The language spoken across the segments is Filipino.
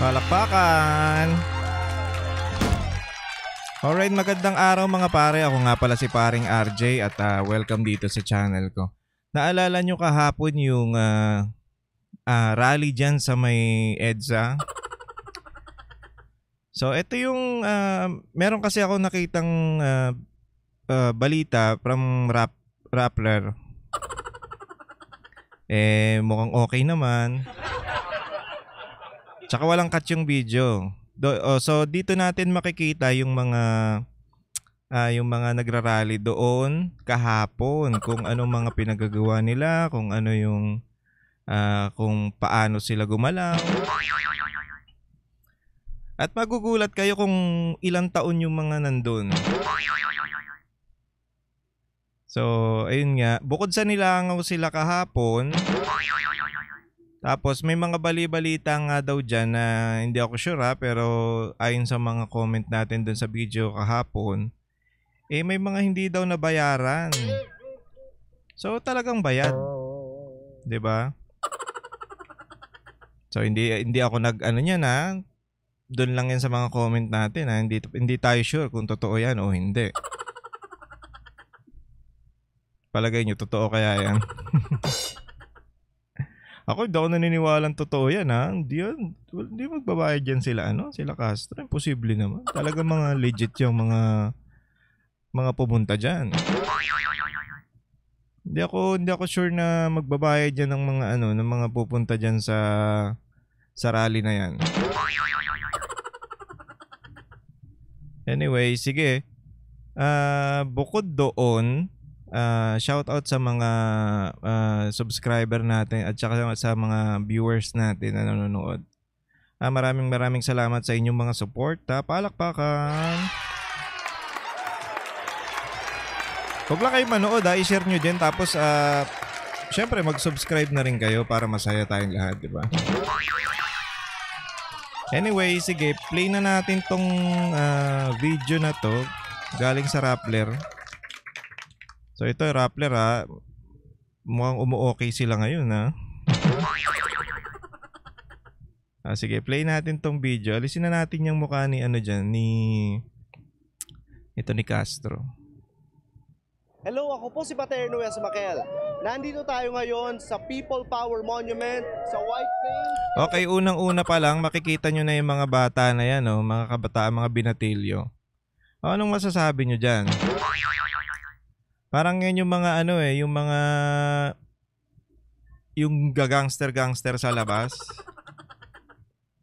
Palakpakan! Alright, magandang araw mga pare. Ako nga pala si paring RJ at welcome dito sa channel ko. Naalala nyo kahapon yung rally dyan sa may EDSA? So ito yung meron kasi ako nakitang balita from Rappler. Mukhang okay naman. Tsaka walang cut yung video. So dito natin makikita yung mga nagrarally doon kahapon, kung anong mga pinagagawa nila, kung ano yung kung paano sila gumalaw. At magugulat kayo kung ilang taon yung mga nandun. So ayun nga, bukod sa nilangaw sila kahapon, tapos may mga bali-balita nga daw dyan na hindi ako sure pero ayon sa mga comment natin dun sa video kahapon, may mga hindi daw nabayaran. So talagang bayad, 'di ba? So hindi ako nag-ano niyan ha. Doon lang yan sa mga comment natin ha. Hindi tayo sure kung totoo yan o hindi. Palagay nyo, totoo kaya yan? Ako hindi ako naniniwalang totoo yan ha. Hindi magbabayad yan sila sila Castro. Imposible naman. Talaga mga legit yung mga pumunta dyan. Hindi ako sure na magbabayad yan ng mga ng mga pupunta dyan sa rally na yan. Anyway, sige. Bukod doon, shout out sa mga subscriber natin at saka sa mga viewers natin na nanonood. Maraming salamat sa inyong mga support. Palakpakan. Huwag lang kayo manood i-share nyo din. Tapos syempre mag-subscribe na rin kayo para masaya tayong lahat, di ba? Anyway, sige, play na natin tong video na to galing sa Rappler. So ito Rappler ha. Mukhang umu-okay sila ngayon ha. Sige, play natin tong video. Alisin na natin yung mukha ni dyan, ni Castro. Hello, ako po si Paterno Yasmakel. Nandito tayo ngayon sa People Power Monument sa White Plains. Okay, unang-una pa lang makikita nyo na yung mga bata na yan, mga kabataan, mga binatilyo. Anong masasabi nyo dyan? Parang yan yung mga yung gangster sa labas.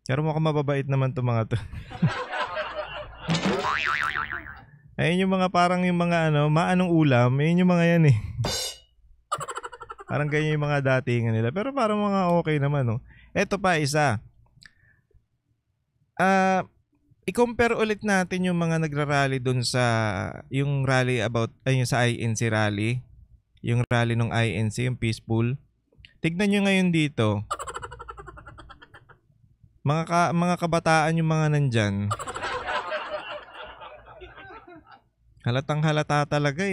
Pero mukhang mababait naman to mga to. Ayun yung mga parang yung mga maanong ulam, ayun yung mga yan eh. Parang ganyan yung mga datingan nila. Pero parang mga okay naman Eto pa isa. I-compare ulit natin yung mga nagrarally dun sa yung rally sa INC rally. Yung rally ng INC, yung peaceful. Tignan nyo ngayon dito. Mga kabataan yung mga nandyan. Halatang halata talaga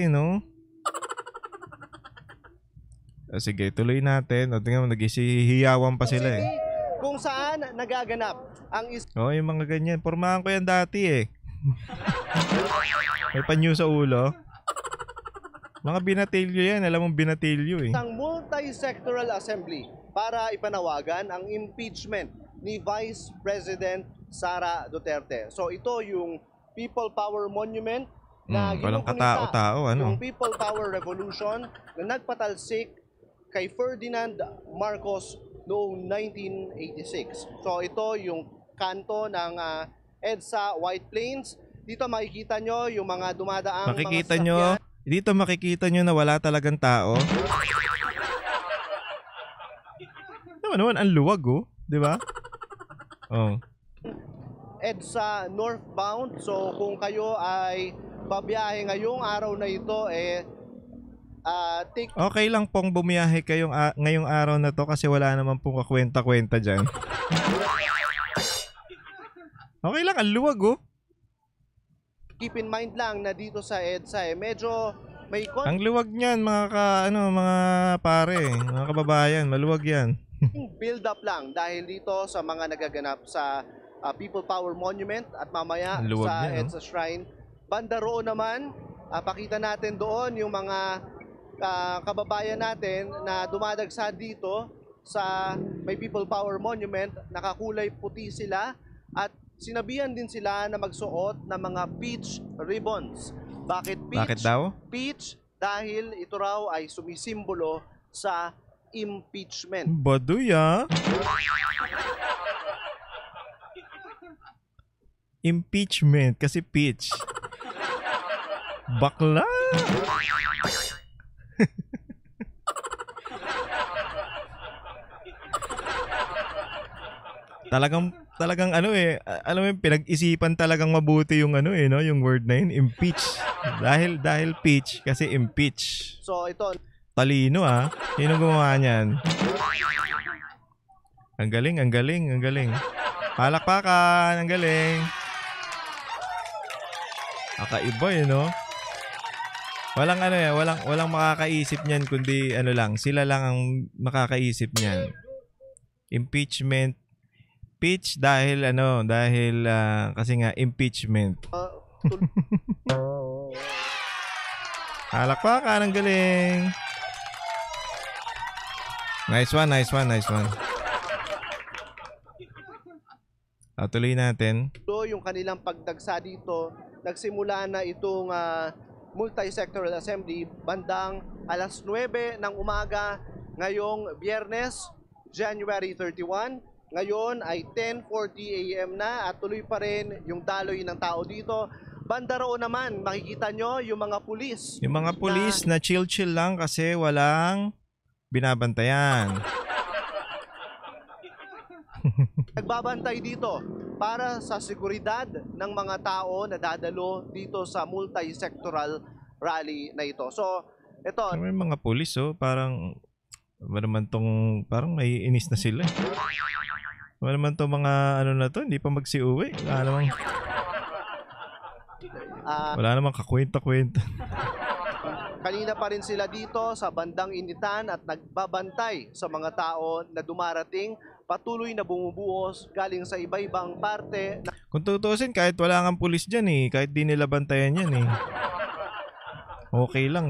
Sige, tuloy natin. Tingnan mo, naghihiyawang pa sila eh. Kung saan nagaganap ang yung mga ganyan. Pormahan ko yan dati eh. May panyo sa ulo. Mga binatilyo yan. Alam mong binatilyo eh. Isang multi-sectoral assembly para ipanawagan ang impeachment ni Vice President Sara Duterte. So ito yung People Power Monument na walang katao-tao yung People Power Revolution na nagpatalsik kay Ferdinand Marcos noong 1986. So ito yung kanto ng EDSA White Plains. Dito makikita nyo yung mga dumadaang dito makikita nyo na wala talagang tao. Naman ang luwag di ba? EDSA northbound. So kung kayo ay babiyahe ngayong araw na ito okay lang pong bumiyahe ngayong araw na to kasi wala naman pong kakwenta-kwenta dyan. Okay lang, ang luwag Keep in mind lang na dito sa EDSA medyo may ang luwag niyan mga pare, mga kababayan, maluwag yan. build up lang dahil dito sa mga nagaganap sa People Power Monument at mamaya Ang luwag sa niya, no? EDSA Shrine. Banda roon naman, pakita natin doon yung mga kababayan natin na dumadagsa dito sa may People Power Monument. Nakakulay puti sila at sinabihan din sila na magsuot ng mga peach ribbons. Bakit peach? Bakit daw? Peach dahil ito raw ay sumisimbolo sa impeachment. Baduy, ah. Impeachment kasi peach. Bakla. Talagang ano alam mo yung pinag-isipan talagang mabuti yung ano no, yung word na yun, impeach. Dahil peach kasi impeach. So ito, Talino, ah. Sino gumawa niyan? Ang galing, ang galing, ang galing. Palakpakan, ang galing. Kakaiba no? Walang ano walang makakaisip niyan kundi ano lang, sila lang ang makakaisip niyan. Impeachment. Peach dahil kasi nga impeachment. Palakpakan, ang galing. Nice one, nice one, nice one. Tuloy natin. yung kanilang pagdagsa dito, nagsimula na itong multi-sectoral assembly bandang alas 9 ng umaga ngayong Biyernes, January 31. Ngayon ay 10:40 AM na at tuloy pa rin yung daloy ng tao dito. Banda roon naman, makikita nyo yung mga pulis. Yung mga pulis na chill-chill lang kasi walang binabantayan. Nagbabantay dito para sa seguridad ng mga tao na dadalo dito sa multi-sectoral rally na ito. So, ito. May mga pulis, parang parang may inis na sila. Wala naman to mga ano na to, hindi pa magsiuwi. Wala namang kakwenta-kwenta. Kanina pa rin sila dito sa bandang initan at nagbabantay sa mga tao na dumarating, patuloy na bumubuhos galing sa iba-ibang parte. Kung tutuusin, kahit wala kang pulis dyan kahit di nila bantayan yan okay lang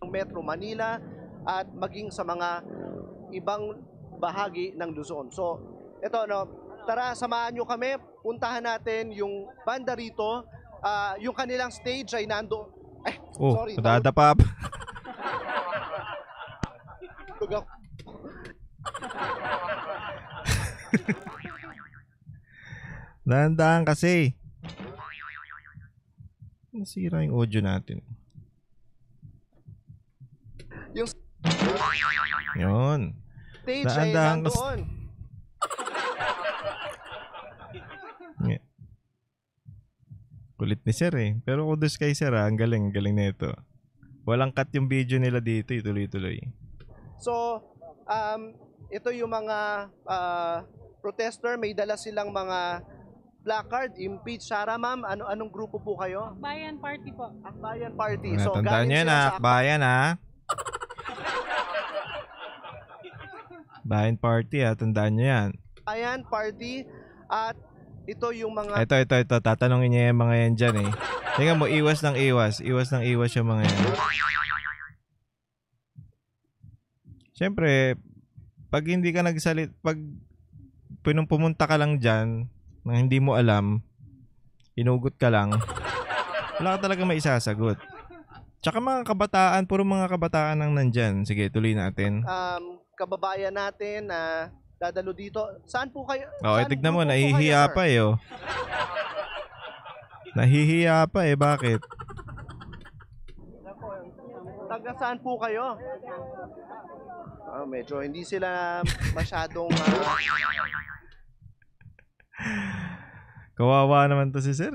Ng Metro Manila at maging sa mga ibang bahagi ng Luzon. So, ito tara samahan nyo kami, puntahan natin yung banda rito. Yung kanilang stage ay nando. Sorry. Madadapa. Dahan-dahan kasi. Nasira yung audio natin. Yun. Stage ay nandoon. Kulit ni Sir Pero kudos kay Sir ang galing nito. Walang cut yung video nila dito, tuloy-tuloy. So, ito yung mga protester, may dala silang mga placard, impeach Sara, ma'am. Anong grupo po kayo? Akbayan Party po. Akbayan Party. So, tandaan nyo na, Akbayan Bayan Party tandaan nyo yan. Akbayan Party at ito yung mga... Ito. Tatanungin niya yung mga yan dyan Tingnan mo, iwas ng iwas. Iwas ng iwas yung mga yan. Siyempre, pag hindi ka pag pumunta ka lang dyan, na hindi mo alam, inugot ka lang, wala ka talaga may isasagot. Tsaka mga kabataan, puro mga kabataan ang nandyan. Sige, tuloy natin. Kababayan natin na dadalo dito. Saan po kayo? Tignan mo, nahihiya pa Nahihiya pa bakit? Taga saan po kayo? Medyo hindi sila masyadong... Kawawa naman to si Sir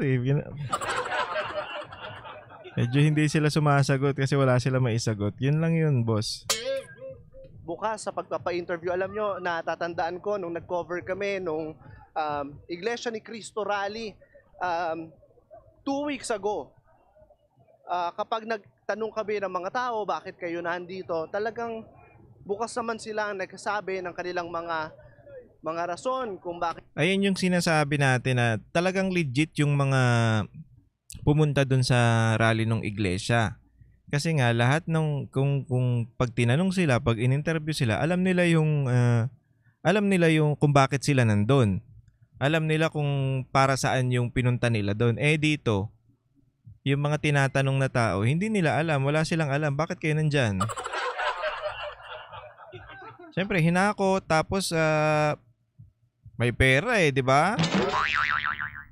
Medyo hindi sila sumasagot kasi wala sila maisagot. Yun lang yun, boss. Bukas sa pagpapa-interview, alam nyo, natatandaan ko nung nag-cover kami nung Iglesia ni Cristo Rally 2 weeks ago. Kapag nagtanong kami ng mga tao, bakit kayo nandito? Talagang bukas naman sila nagsasabi ng kanilang mga mga rason kung bakit Ayun yung sinasabi natin na talagang legit yung mga pumunta dun sa rally ng iglesia. Kasi nga lahat ng kung pag tinanong sila, pag in-interview sila, alam nila yung kung bakit sila nandun. Alam nila kung para saan yung pinunta nila doon. Eh dito, yung mga tinatanong na tao, hindi nila alam, wala silang alam bakit kayo nandyan. Siyempre hinako tapos may pera eh, di ba?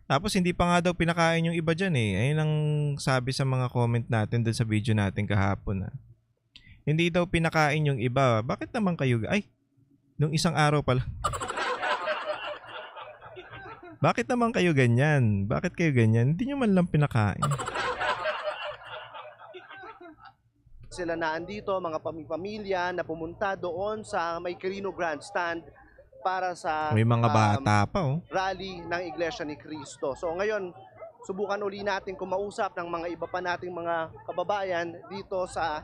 Tapos hindi pa nga daw pinakain yung iba dyan eh. Ayun ang sabi sa mga comment natin dun sa video natin kahapon. Hindi daw pinakain yung iba. Bakit naman kayo? Ay, nung isang araw pala. Bakit naman kayo ganyan? Bakit kayo ganyan? Hindi nyo man lang pinakain. sila na andito, mga pamilya na pumunta doon sa May Quirino Grandstand para sa May mga bata pa oh. rally ng Iglesia ni Cristo. So ngayon, subukan uli natin kumausap ng mga iba pa nating mga kababayan dito sa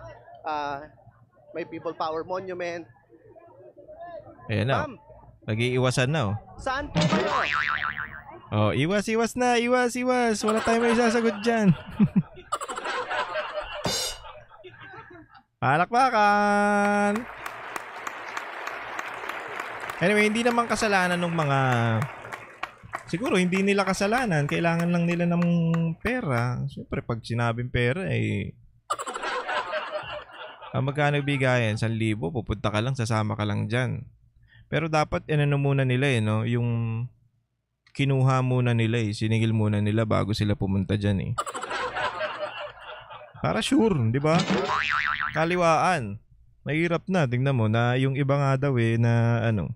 May People Power Monument. Ayan na. Ma'am, nag-iiwasan na oh. saan po kayo? Oh, iwas na, iwas. Wala tayong may sasagot dyan. Palakpakan! Anyway, hindi naman kasalanan ng mga... Siguro, hindi nila kasalanan. Kailangan lang nila ng pera. Siyempre, pag sinabing pera, eh... magkano bigayan? 1,000? Pupunta ka lang, sasama ka lang dyan. Pero dapat, ano muna nila eh, no? Yung... Kinuha muna nila eh. Siningil muna nila bago sila pumunta dyan eh. Para sure, di ba? Kaliwaan. Mahirap na. Tingnan mo na yung iba nga daw eh na ano.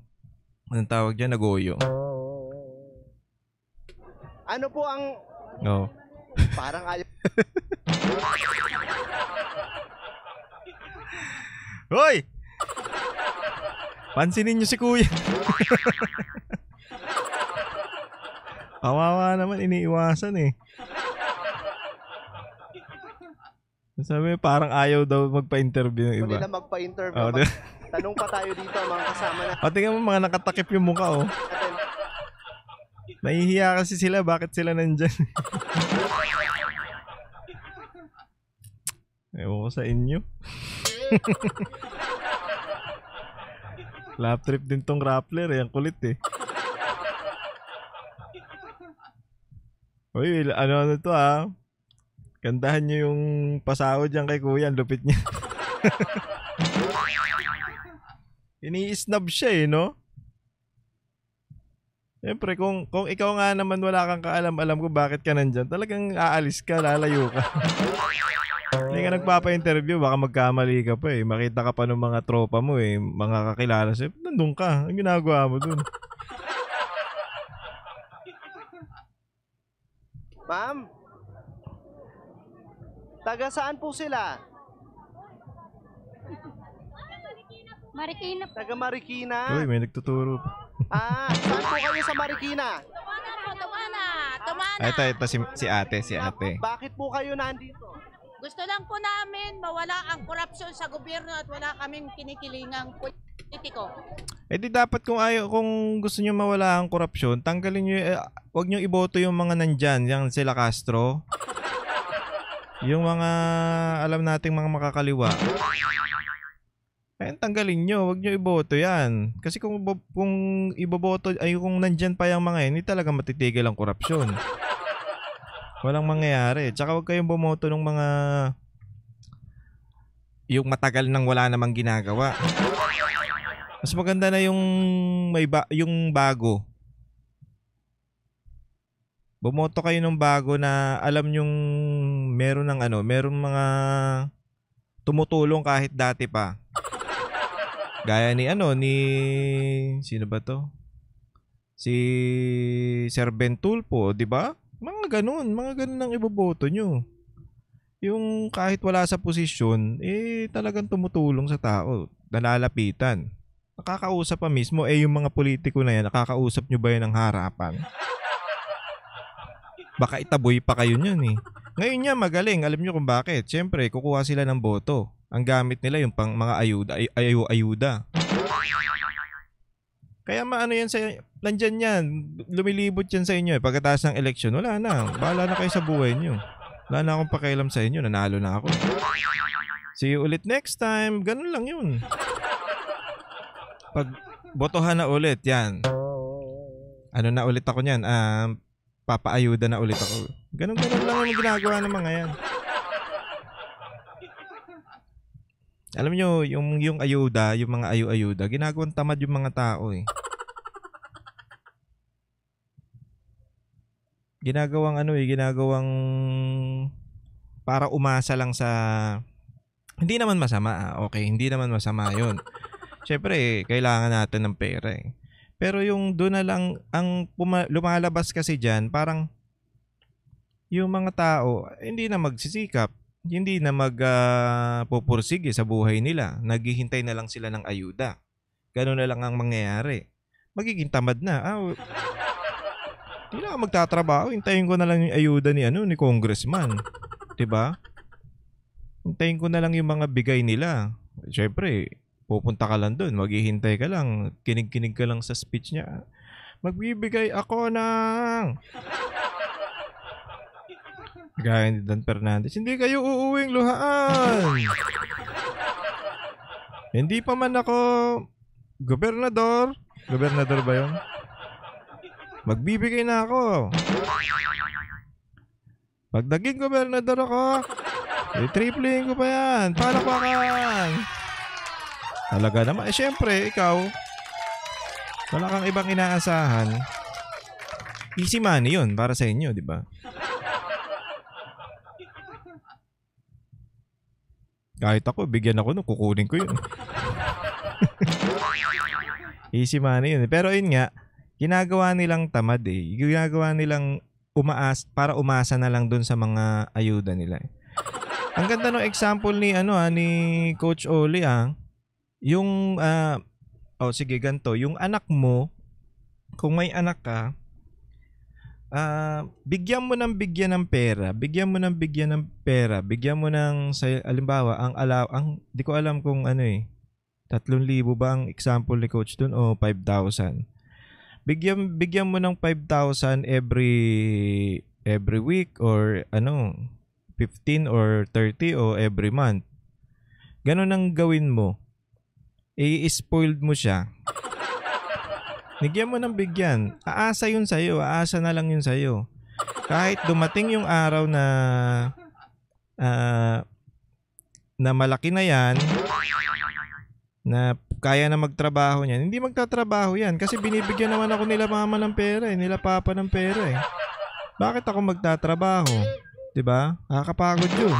Anong tawag dyan? Nagoyo. Ano po ang... No. Parang ayaw... Hoy! Pansinin nyo si kuya. Kawawa naman, iniiwasan eh. Sabi parang ayaw daw magpa-interview ng iba. Nila magpa-interview. Oh, tanong pa tayo dito mga kasama na. O tingnan mo mga nakatakip yung mukha oh. Nahihiya kasi sila, bakit sila nandyan? Ewan ko sa inyo. Lap trip din tong Rappler eh, ang kulit eh. Uy, ano to ah. Kandahan nyo yung pasahod dyan kay kuya, ang lupit niya. Ini-snub siya eh, no? Siyempre, kung ikaw nga naman wala kang kaalam-alam kung bakit ka nandyan, talagang aalis ka, lalayo ka. Hindi ka nagpapa-interview, baka magkamali ka pa eh. Makita ka pa ng mga tropa mo eh, mga kakilala sa'yo. Nandun ka, ang ginagawa mo dun. Ma'am, taga saan po sila? Marikina. Taga Marikina. Uy, may nagtuturo pa. Saan po kayo sa Marikina? Ito si ate. Bakit po kayo nandito? Gusto lang po namin mawala ang korupsyon sa gobyerno at wala kaming kinikilingang politiko. Eh di dapat kung gusto niyo mawala ang korupsyon, tanggalin niyo wag niyo iboto yung mga nandyan, yung sila Castro. Yung mga alam nating mga makakaliwa. Tanggalin nyo, wag nyo iboto yan. Kasi kung iboboto, kung nandyan pa yung mga yun, hindi talaga matitigil ang korupsyon. Walang mangyayari. Tsaka wag kayong bumoto ng mga yung matagal nang wala namang ginagawa. Mas maganda na yung yung bago. Bumoto kayo ng bago na alam yung meron mga tumutulong kahit dati pa. Gaya ni sino ba to? Si Sir Ben Tulfo, di ba? Mga ganun ang iboboto nyo. Yung kahit wala sa posisyon, talagang tumutulong sa tao, nalalapitan. Nakakausap pa mismo, yung mga politiko na yan, nakakausap nyo ba yan ng harapan? Baka itaboy pa kayo niyan eh. Ngayon niya magaling, alam nyo kung bakit. Siyempre, kukuha sila ng boto. Ang gamit nila yung pang mga ayuda. Kaya maano yan sa nandyan yan. Lumilibot yan sa inyo eh. Pagkatapos ng eleksyon, wala na. Bahala na kayo sa buhay nyo. Wala na akong pakialam sa inyo. Nanalo na ako. See you ulit next time. Ganun lang yun. Pag botohan na ulit, yan. Ano na ulit ako niyan? Papaayuda na ulit ako. Ganun lang yung ginagawa ng mga yan. Alam nyo, yung ayuda, yung mga ayuda, ginagawang tamad yung mga tao eh. Ginagawang para umasa lang sa, hindi naman masama, okay, hindi naman masama yun. Syempre, kailangan natin ng pera eh. Pero yung doon na lang, ang lumalabas kasi dyan, parang yung mga tao, hindi na magsisikap, hindi na magpupursige sa buhay nila. Naghihintay na lang sila ng ayuda. Ganun na lang ang mangyayari. Magiging tamad na. Hindi na ako magtatrabaho. Hintayin ko na lang yung ayuda ni congressman. 'Di ba? Hintayin ko na lang yung mga bigay nila. Siyempre, pupunta ka lang doon. Maghihintay ka lang. Kinig-kinig ka lang sa speech niya. Magbibigay ako ng... Gaya ni Dan Fernandez, hindi kayo uuwing luhaan. Hindi pa man ako gobernador. Gobernador ba yun? Magbibigay na ako. Pag naging gobernador ako, i-tripling ko pa yan. Palakpakan. Talaga naman. Syempre, ikaw, wala kang ibang inaasahan. Easy money yun para sa inyo, di ba? Kahit ako, bigyan ako, kukunin ko yun. Easy money yun. Pero yun nga, ginagawa nilang tamad eh. Ginagawa nilang para umasa na lang dun sa mga ayuda nila. Ang ganda ng example ni ni Coach Oli yung sige ganto, yung anak mo, kung may anak ka, bigyan mo ng pera, bigyan mo ng halimbawa di ko alam kung 3,000 ba ang example ni coach dun o 5,000. Bigyan mo ng 5,000 every week or 15 or 30 o every month. Ganun ang gawin mo. I-spoiled mo siya. Bigyan mo ng bigyan. Aasa yun sa'yo. Aasa na lang yun sa'yo. Kahit dumating yung araw na malaki na yan, na kaya na magtrabaho niyan, hindi magtatrabaho yan. Kasi binibigyan naman ako nila mama ng pera nila papa ng pera Bakit ako magtatrabaho? Diba? Nakakapagod yun.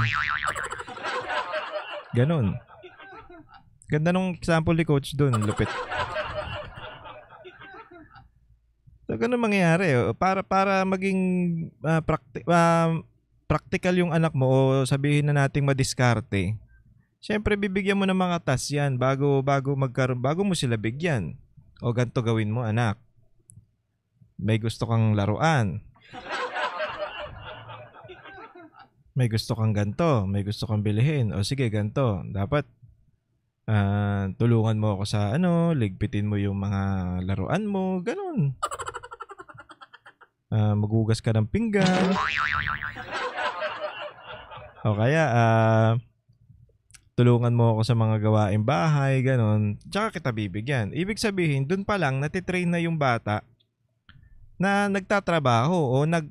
Ganon. Ganda nung example ni coach dun. Lupit. So, ganun mangyayari. Para maging practical yung anak mo o sabihin na nating madiskarte. Siyempre, bibigyan mo ng mga task yan bago mo sila bigyan. O ganito gawin mo, anak. May gusto kang laruan. May gusto kang ganito. May gusto kang bilihin. O sige, ganito. Dapat tulungan mo ako sa ligpitin mo yung mga laruan mo. Ganun. Maghugas ka ng pinggan. O kaya, tulungan mo ako sa mga gawaing bahay, ganun. Tsaka kita bibigyan. Ibig sabihin, dun pa lang, natitrain na yung bata na nagtatrabaho o na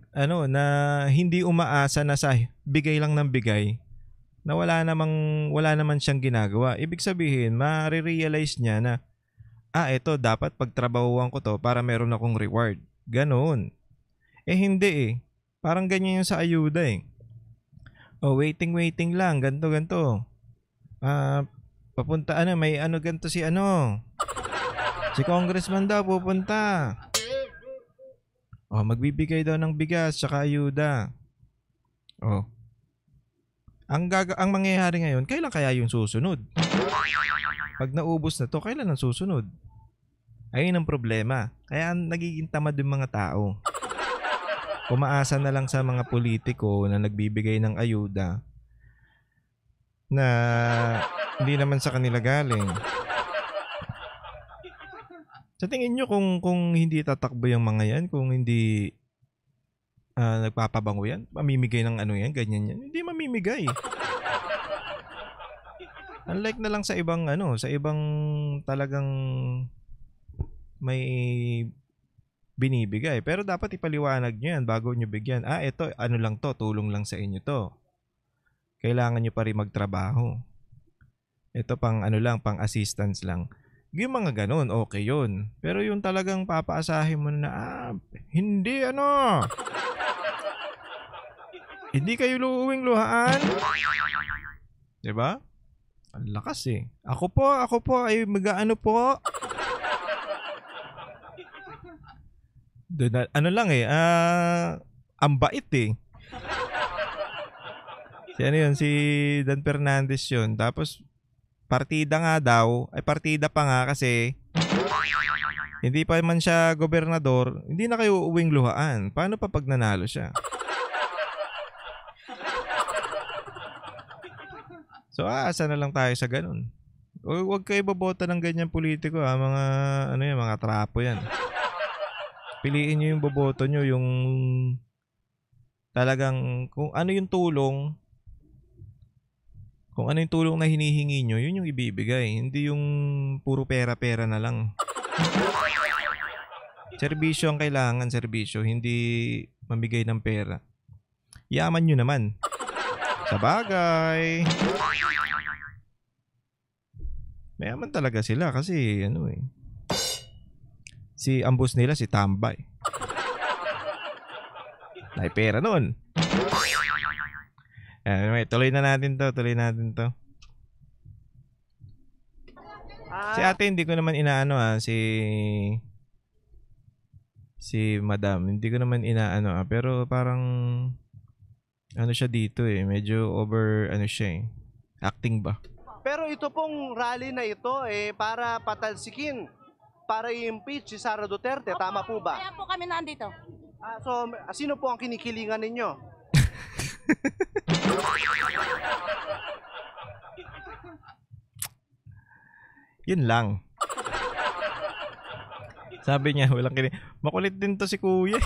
hindi umaasa na sa bigay lang ng bigay na wala naman siyang ginagawa. Ibig sabihin, ma-realize niya na, ito, dapat pagtrabahuan ko to para meron akong reward. Ganun. Hindi eh. Parang ganyan yung sa ayuda eh. Waiting lang. Ganto. Papunta may ganto si si congressman daw pupunta. Magbibigay daw ng bigas tsaka ayuda. Ang mangyayari ngayon, kailan kaya yung susunod? Pag naubos na to, kailan ang susunod? Ayun ang problema. Kaya nagiging tamad yung mga tao. Umaasa na lang sa mga politiko na nagbibigay ng ayuda na hindi naman sa kanila galing. Sa tingin nyo kung hindi tatakbo yung mga yan, kung hindi nagpapabango yan, mamimigay ng ano yan, ganyan yan, hindi mamimigay. Unlike na lang sa ibang sa ibang talagang may binibigay. Pero dapat ipaliwanag nyo yan bago nyo bigyan. Ito, lang to, tulong lang sa inyo to. Kailangan nyo pa rin magtrabaho. Ito pang lang, pang assistance lang. Yung mga ganun, okay yun. Pero yung talagang papaasahin mo na, hindi hindi kayo luuwing luhaan. Diba? Ang lakas eh. Ako po, ay mag-ano po. Lang eh, ang bait eh. Si Dan Fernandez yun. Tapos, partida nga daw, ay partida pa nga kasi hindi pa man siya gobernador, hindi na kayo uuwing luhaan. Paano pa pag nanalo siya? So, asa na lang tayo sa ganun. Huwag kayo boboto ng ganyan politiko, mga mga trapo yan. Piliin nyo yung boboto nyo, yung talagang kung ano yung tulong na hinihingi nyo, yun yung ibibigay. Hindi yung puro pera-pera na lang. Serbisyo ang kailangan, serbisyo. Hindi mamigay ng pera. Yaman nyo naman. Sa bagay. Mayaman talaga sila kasi si ambos nila si Tambay. May pera nun. Tuloy natin to. Si ate hindi ko naman inaano si madam, hindi ko naman inaano pero parang siya dito medyo over siya acting ba. Pero ito pong rally na ito para patalsikin, para i-impeach si Sara Duterte, tama po ba? Kaya po kami nandito. So, sino po ang kinikilingan ninyo? Yun lang. Sabi niya, walang makulit din to si kuya.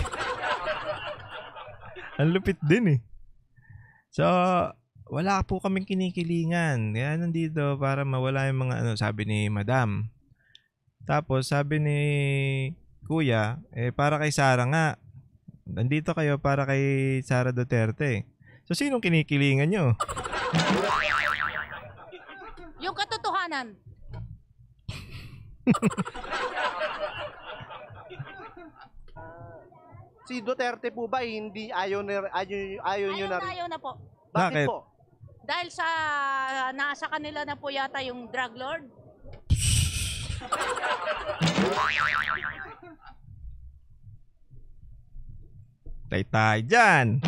Ang lupit din So, wala po kaming kinikilingan. Kaya nandito para mawala yung mga sabi ni madam. Tapos sabi ni kuya, para kay Sara nga. Nandito kayo para kay Sara Duterte. So, sinong kinikilingan nyo? Yung katotohanan. Si Duterte po ba hindi ayaw nyo na rin? Ayaw na po. Bakit Bakit? po? Dahil nasa kanila na po yata yung drug lord. Tay dyan.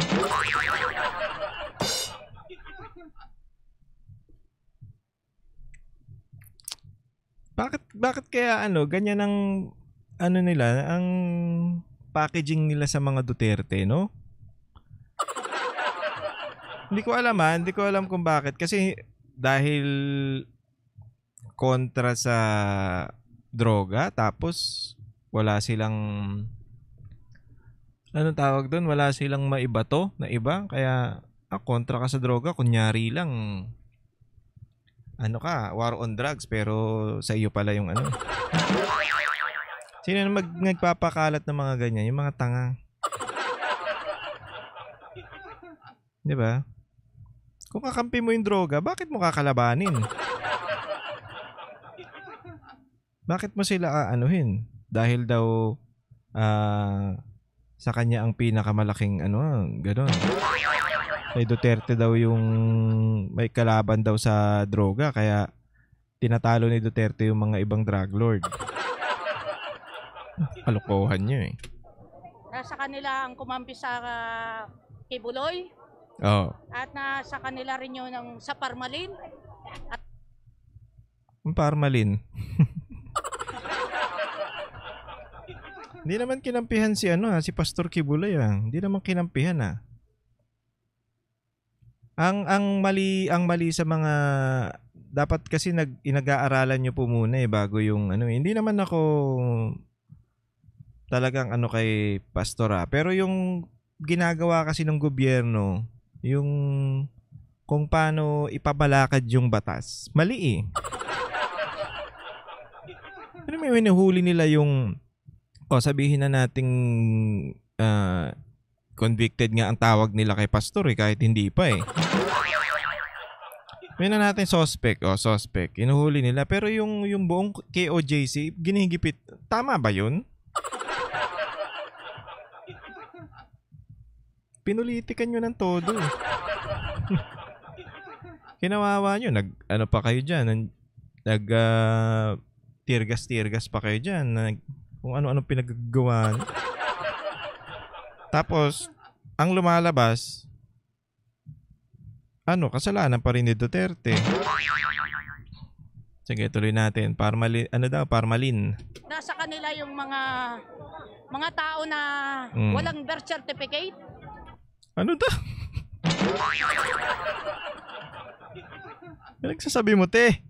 Bakit kaya ganyan ang nila, ang packaging nila sa mga Duterte, no? Hindi ko alam kung bakit kasi dahil kontra sa droga tapos wala silang tawag doon, wala silang maibato na iba kaya kontra ka sa droga kunyari lang war on drugs pero sa iyo pala yung Sino na nagpapakalat ng mga ganyan? Yung mga tanga. 'Di ba? Kung kakampi mo yung droga, bakit mo kakalabanin? Bakit mo sila aanuhin? Dahil daw sa kanya ang pinakamalaking gano'n. Kay Duterte daw yung may kalaban daw sa droga kaya tinatalo ni Duterte yung mga ibang drug lord. Kalokohan nyo Nasa kanila ang kumampi sa Kibuloy. At nasa kanila rin yun sa Parmalin. Ang Parmalin. Hindi naman kinampihan si Pastor Kibuloy Hindi naman kinampihan Ang mali sa mga dapat kasi inag-aaralan nyo po muna bago yung ano. Hindi naman ako talagang ano kay pastor pero yung ginagawa kasi ng gobyerno, yung kung paano ipabalakad yung batas, mali Pero may hinuhuli nila yung sabihin na nating convicted nga ang tawag nila kay pastor kahit hindi pa May na natin suspect, suspect. Inuhuli nila. Pero yung buong KOJC, ginigipit. Tama ba yun? Pinulitikan nyo ng todo. Kinawawa nyo. Ano pa kayo dyan? Tirgas pa kayo dyan. Kung ano-ano pinagagawa. Tapos, ang lumalabas, kasalanan pa rin ni Duterte. Sige, tuloy natin. Parmalin. Nasa kanila yung mga tao na walang birth certificate. Ano daw? Ano nagsasabi mo, te?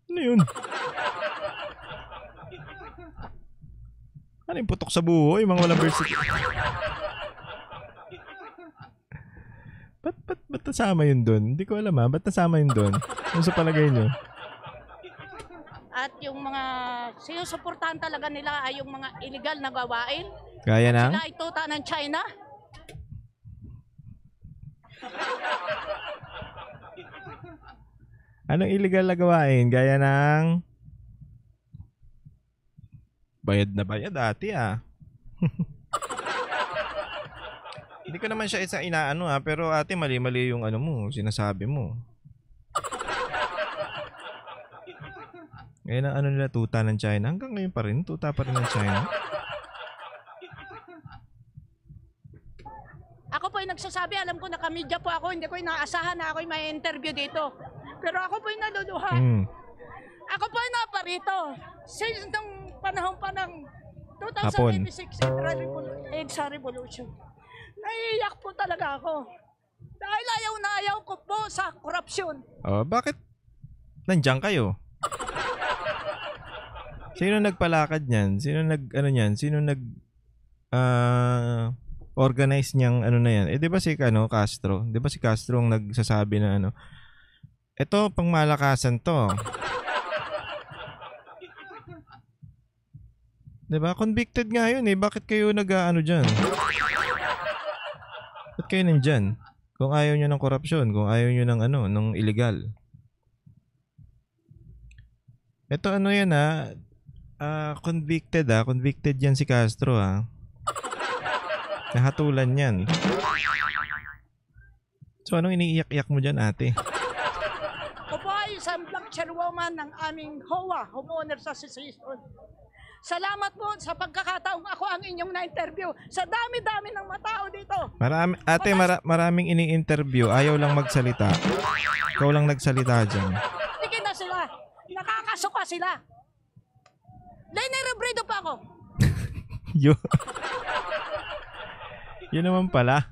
Ano yun? Ano yung putok sa buho? Yung mga walang birth certificate. Ba't nasama yun doon? Hindi ko alam ba't nasama yun doon? Ano sa palagay nyo? At yung mga sinusuportahan talaga nila ay yung mga illegal na gawain. Gaya ng? Sila ay tuta ng China. Anong illegal na gawain? Gaya ng? Bayad na bayad dati Hindi ko naman siya isa inaano pero ate mali-mali yung mo, sinasabi mo. Ngayon ang nila tuta ng China. Hanggang ngayon pa rin, tuta pa rin ng China. Ako po yung nagsasabi, alam ko nakamedya po ako, hindi ko inaasahan na ako may interview dito. Pero ako po yung naluluha. Ako po yung naparito. Since nung panahon pa ng 2026 EDSA Revolution. Naiiyak po talaga ako. Dahil ayaw ko po sa korupsyon. Bakit nandiyan kayo? Sino nagpalakad niyan? Sino niyan? Sino organize niyang na yan? Di ba si Castro? Di ba si Castro ang nagsasabi na ito pangmalakasan to. Di ba? Convicted nga yun Bakit kayo diyan? Ba't kayo nandyan? Kung ayaw nyo ng korupsyon, kung ayaw nyo ng ng illegal. Ito yan convicted convicted yan si Castro Nahatulan yan. So anong iniiyak-iyak mo dyan ate? Ako po ay isang black chairwoman ng aming HOA, Homeowners Association. Salamat po sa pagkakataong ako ang inyong na-interview. Sa dami-dami ng mga tao dito. Maraming ini-interview. Ayaw lang magsalita. Ikaw lang nagsalita dyan. Tigil na sila. Nakakasuka sila. Leni Robredo pa ako. Yun naman pala.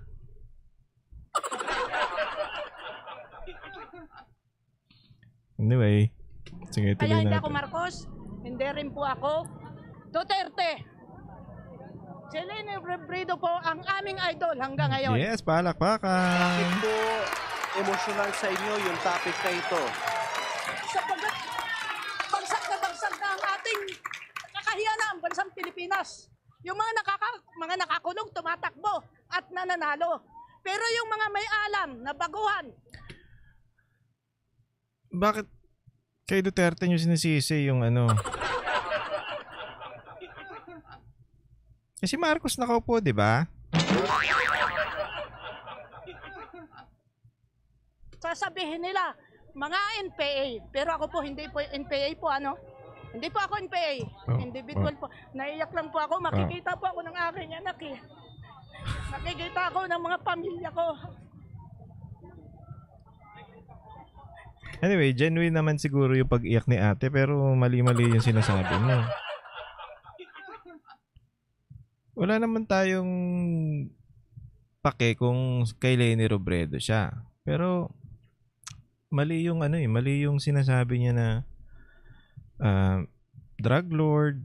Anyway. Sige, tuloy Kaya hindi natin. ako Marcos. Hindi rin po ako Duterte. Si Leni Robredo po ang aming idol hanggang ngayon. Yes, palakpakan. Bakit po emotional sa inyo yung topic na ito? Sapagkat bagsak na ang ating kakahiya na ang bansang Pilipinas. Yung mga nakakulong tumatakbo at nananalo. Pero yung mga may alam na baguhan. Bakit kay Duterte nyo sinisisi yung Si Marcos nakaupo, di ba? Sasabihin nila, mga NPA. Pero ako po, hindi po NPA po, Hindi po ako NPA. Individual po. Naiyak lang po ako. Makikita po ako ng aking anak Makikita ako ng mga pamilya ko. Anyway, genuine naman siguro yung pag-iyak ni ate pero mali-mali yung sinasabi mo. Wala naman tayong pake kung kay Leni Robredo siya. Pero mali yung ano mali yung sinasabi niya na drug lord,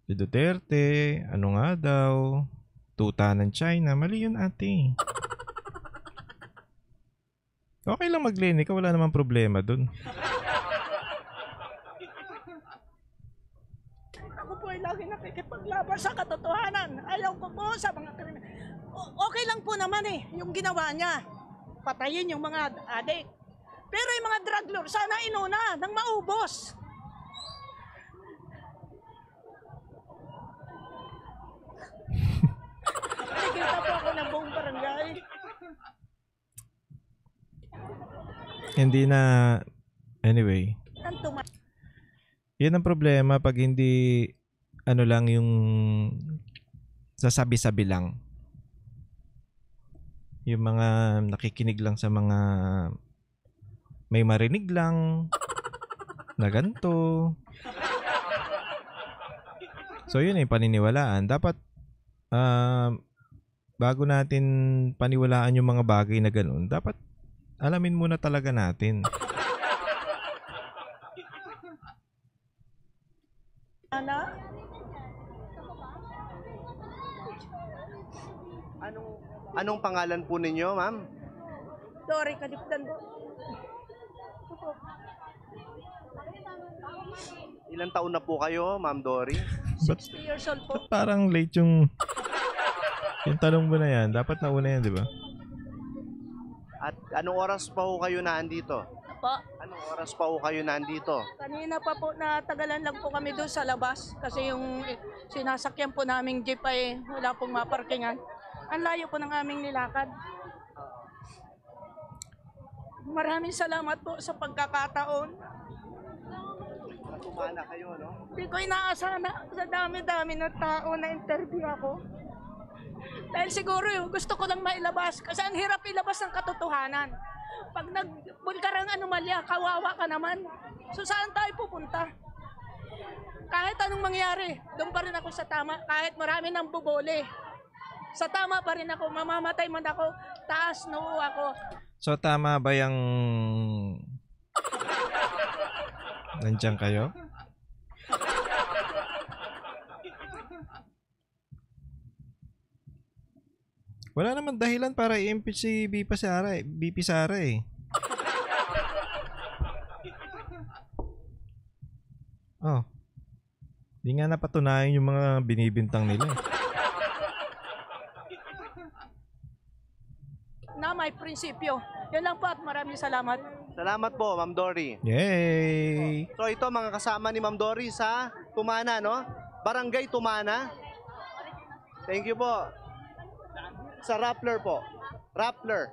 si Duterte, ano nga daw, tuta ng China. Mali yun, ate. Okay lang maglinis ka, wala namang problema dun. Ako po ay lagi nakikipaglaban sa katotohanan. Ayaw ko po sa mga krimen. Okay lang po naman yung ginawa niya. Patayin yung mga adik. Pero yung mga drug lord, sana inuna nang maubos. Nakikita po ako ng buong barangay. Hindi na, anyway. Yan ang problema pag hindi, ano lang yung sasabi-sabi lang. Yung mga nakikinig lang sa mga may marinig lang na ganito. So yun paniniwalaan. Dapat bago natin paniwalaan yung mga bagay na ganun, dapat alamin muna talaga natin. Ana? Anong pangalan po ninyo, ma'am? Dory Kalipdan po. Ilang taon na po kayo, Ma'am Dory? 60 years old po. Parang late yung tanong mo na yan. Dapat nauna yan, di ba? At anong oras pa ho kayo nandito? Po. Anong oras pa ho kayo nandito? Kanina pa po natagalan lang po kami doon sa labas kasi yung sinasakyan po naming jeep ay wala pong maparkingan. Ang layo po ng aming nilakad. Maraming salamat po sa pagkakataon. Tumana kayo, no? Hindi ko inaasahan na sa dami-dami ng tao na interview ako. Dahil siguro gusto ko lang mailabas kasi ang hirap ilabas ng katotohanan. Pag nagbulkarang anomalya, kawawa ka naman. So saan tayo pupunta? Kahit anong mangyari, doon pa rin ako sa tama. Kahit marami nang bubole. Sa tama pa rin ako. Mamamatay man ako. Taas noo ako. So tama ba yung nandiyan kayo? Wala naman dahilan para i-impeach si BP Sara eh. Oh. Di nga napatunayan yung mga binibintang nila. Na may prinsipyo. Yan lang po at maraming salamat. Salamat po, Ma'am Dory. Yay! So ito, mga kasama ni Ma'am Dory sa Tumana, no? Barangay Tumana. Thank you po. Sa Rappler po. Rappler.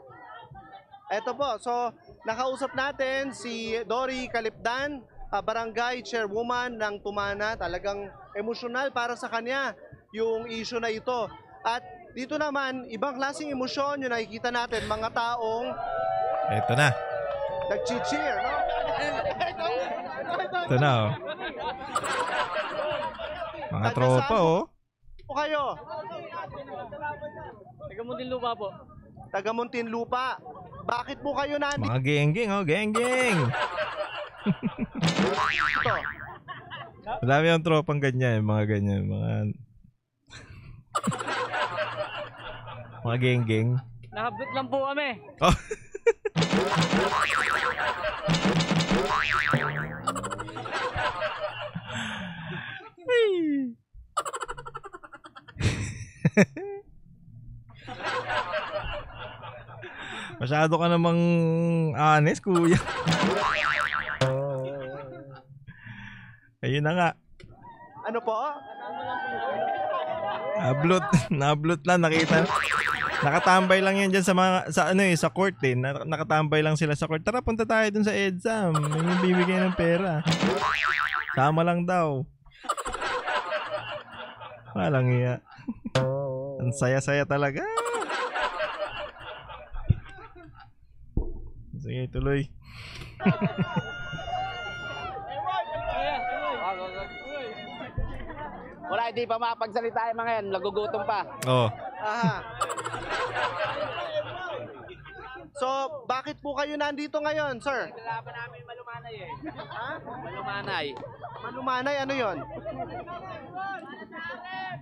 Ito po, so nakausap natin si Dory Kalipdan, barangay chairwoman ng Tumana. Talagang emosyonal para sa kanya yung issue na ito. At dito naman, ibang klaseng emosyon yung nakikita natin, mga taong Ito na. nag-cheer, no? Ito na oh. Mga tropa oh. Po kayo? Taga-Muntinlupa po. Taga-Muntinlupa. Bakit po kayo nandito? Mga geng-geng oh, geng-geng. Madami yung tropang ganyan, mga ganyan, mga geng-geng. Nakabit lang po kami. Oh. Masyado ka namang honest, kuya. Ayun na nga. Ano po? Nablot lang, nakita. Nakatambay lang yan dyan sa court eh. Nakatambay lang sila sa court. Tara, punta tayo dun sa EDSA. May mabibigay ng pera. Sama lang daw. Walang iya. Ang saya-saya talaga. Sige, tuloy. Wala, hindi pa makapagsalita yung mga yan. Nagugutom pa. Oh. Aha. So So, bakit po kayo nandito ngayon, sir? Kailangan namin malumanay eh. Ha? Malumanay. Manumanay, ano yon?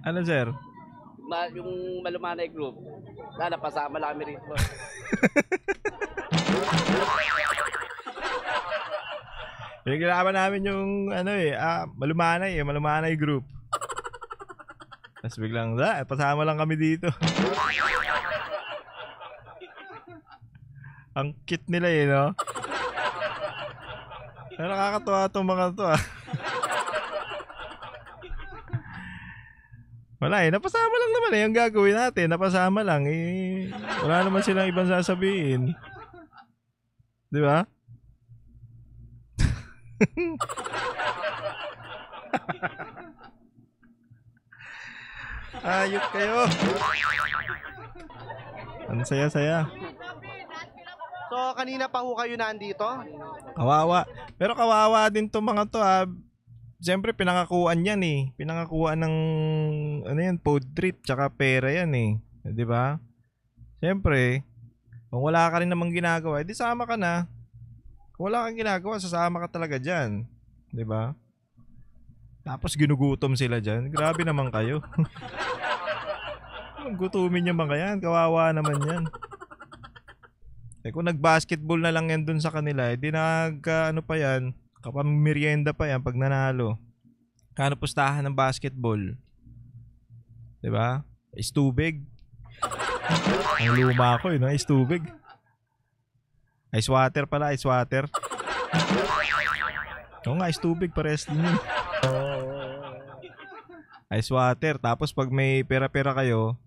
Ano, sir? Yung malumanay group. Sana pasama lang kami rito. Pinaglalaban namin yung malumanay group. Tapos biglang, pasama lang kami dito. Ang cute nila no? Pero nakakatuwa itong mga to Wala napasama lang naman yung gagawin natin. Napasama lang wala naman silang ibang sasabihin. Di ba? Ayok kayo. Ang saya-saya. So, kanina pa ho kayo nandito? Kawawa. Pero kawawa din to mga to Siyempre pinangakuan yan Pinangakuan ng food trip tsaka pera yan 'Di ba? Siyempre, kung wala ka rin namang ginagawa, edi sama ka na. Kung wala kang ginagawa, sasama ka talaga diyan, 'di ba? Tapos ginugutom sila diyan. Grabe naman kayo. Gutumin niyo mga yan, kawawa naman yan. Kung nag-basketball na lang yan dun sa kanila, edi pa yan, kapamerienda pa yan pag nanalo. Kano pustahan ng basketball? 'Di ba? Istubig. Ang luma ko istubig. Ice water pala, ice water. Oo nga, istubig pares din yun. Ice water. Tapos pag may pera-pera kayo,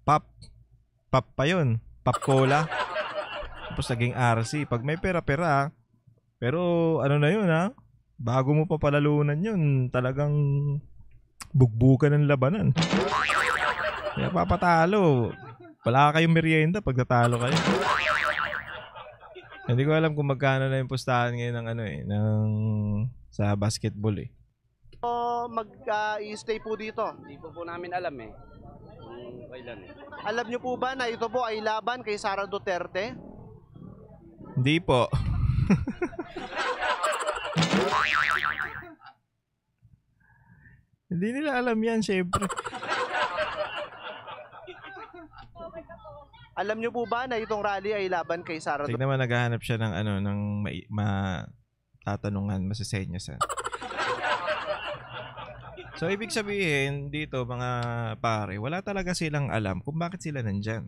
pop pa yun. Pop cola. Tapos naging RC. Pag may pera-pera, pero na yun bago mo pa palalunan yun, talagang bugbukan ng labanan. Kaya papatalo. Wala kayong merienda pag natalo kayo. Hindi ko alam kung magkano na yung pustahan ngayon ng sa basketball So, mag-i-stay po dito? Hindi po namin alam kung kailan Alam niyo po ba na ito po ay laban kay Sara Duterte? Hindi po. Hindi nila alam yan, syempre. Alam niyo po ba na itong rally ay laban kay Sara Duterte? Tignan naman, naghahanap siya ng ng matatanungan, masisenyasan. So, ibig sabihin dito mga pare, wala talaga silang alam kung bakit sila nandyan.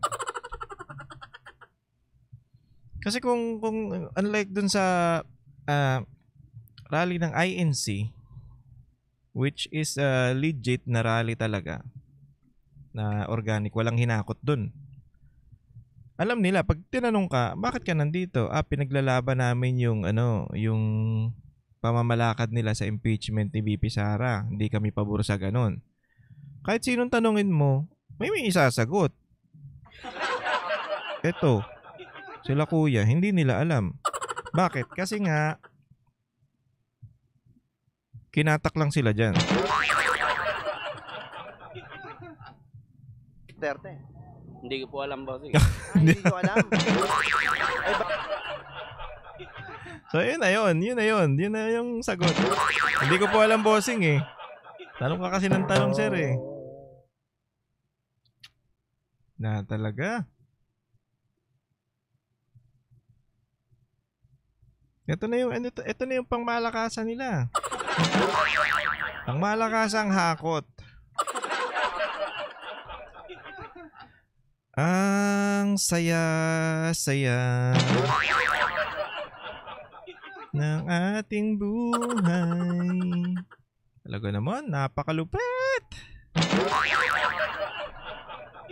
Kasi kung unlike dun sa rally ng INC, which is legit na rally talaga, na organic, walang hinakot dun. Alam nila, pag tinanong ka, bakit ka nandito? Pinaglalaban namin yung pamamalakad nila sa impeachment ni VP Sara. Hindi kami pabor sa ganun. Kahit sinong tanungin mo, may isasagot. Eto, sila kuya, hindi nila alam. Bakit? Kasi nga, kinatak lang sila dyan. Duterte. Hindi ko po alam, bossing. Hindi ko alam. So, yun na yun. Yun na yung sagot. Hindi ko po alam, bossing Tanong ka kasi ng tanong, sir Na talaga. Ito na yung pangmalakasan nila. Pangmalakasang hakot. Ang saya-saya ng ating buhay. Talaga naman, napakalupit.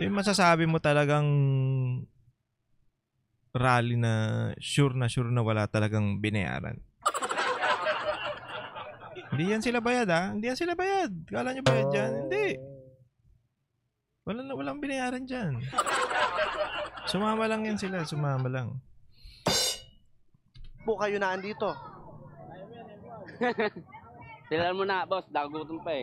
Yung masasabi mo talagang rally na sure na wala talagang binayaran. Hindi yan sila bayad Hindi yan sila bayad. Kala nyo bayad dyan? Hindi. Walang binayaran dyan. Sumama lang yan sila. Sumama lang. Po kayo na andito. Tilan mo na, boss. Dagutom pa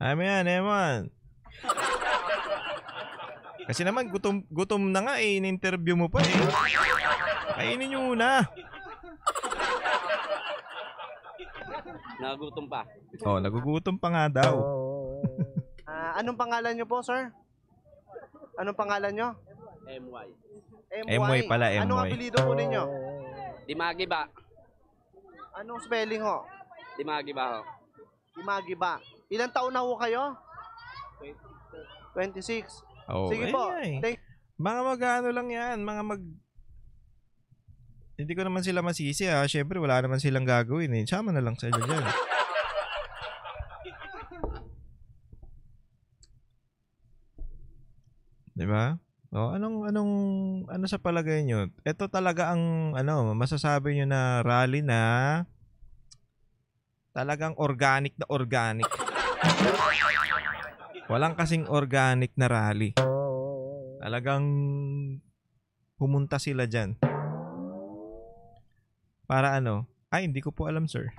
Ano yan, Eman? Kasi naman, gutom na nga eh. In-interview mo pa eh. Kainin nyo muna. Nagutom pa. Oh, nagugutom pa nga daw. Anong pangalan nyo po, sir? Anong pangalan nyo? MY. MY pala, MY. Anong apelido po ninyo? Dimagi ba? Anong spelling ho? Dimagi ba ho? Imagi ba? Ilang taon na ho kayo? 26. Oh, Sige po. Mga mag-ano lang yan. Hindi ko naman sila masisi ha. Siyempre, wala naman silang gagawin eh. Sama na lang sila dyan. Diba? O, ano sa palagay nyo? Ito talaga ang, masasabi nyo na rally na talagang organic na organic. Walang kasing organic na rally. Talagang pumunta sila dyan. Para ano? Ay, hindi ko po alam, sir.